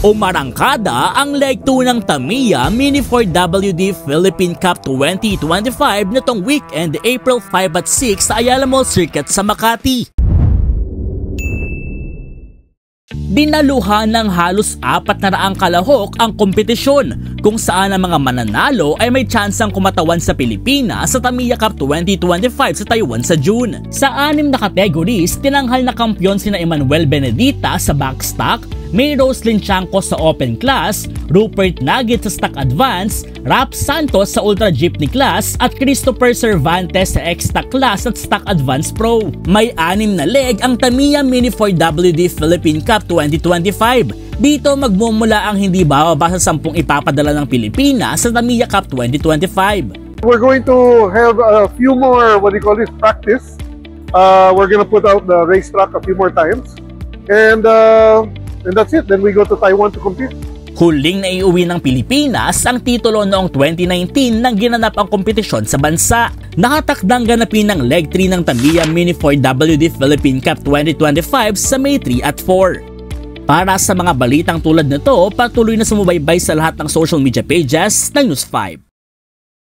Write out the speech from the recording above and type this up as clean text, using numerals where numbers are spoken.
Umarangkada ang Leg 2 ng Tamiya Mini 4WD Philippine Cup 2025 nitong weekend April 5 at 6 sa Ayala Mall Circuit sa Makati. Dinaluhan ng halos 400 kalahok ang kompetisyon kung saan ang mga mananalo ay may tsansang kumatawan sa Pilipinas sa Tamiya Cup 2025 sa Taiwan sa June. Sa 6 na categories, tinanghal na kampyon sina Emmanuel Benedita sa backstock, May Roslyn Chanco sa open class, Rupert Nugget sa stock advance, Rap Santos sa ultra jeepney class at Christopher Cervantes sa X-Stock class at stock advance pro. May 6 na leg ang Tamiya Mini 4WD Philippine Cup 2025. Dito magmumula ang hindi bababa sa 10 ipapadala ng Pilipinas sa Tamiya Cup 2025. We're going to have a few more, practice. We're going to put out the racetrack a few more times. And that's it. Then we go to Taiwan to compete. Huling naiuwi ng Pilipinas ang titulo noong 2019 nang ginanap ang kompetisyon sa bansa. Nakatakdang ganapin ng Leg 3 ng Tamiya Mini 4WD Philippine Cup 2025 sa May 3 at 4. Para sa mga balitang tulad nito, patuloy na sumubaybay sa lahat ng social media pages ng News 5.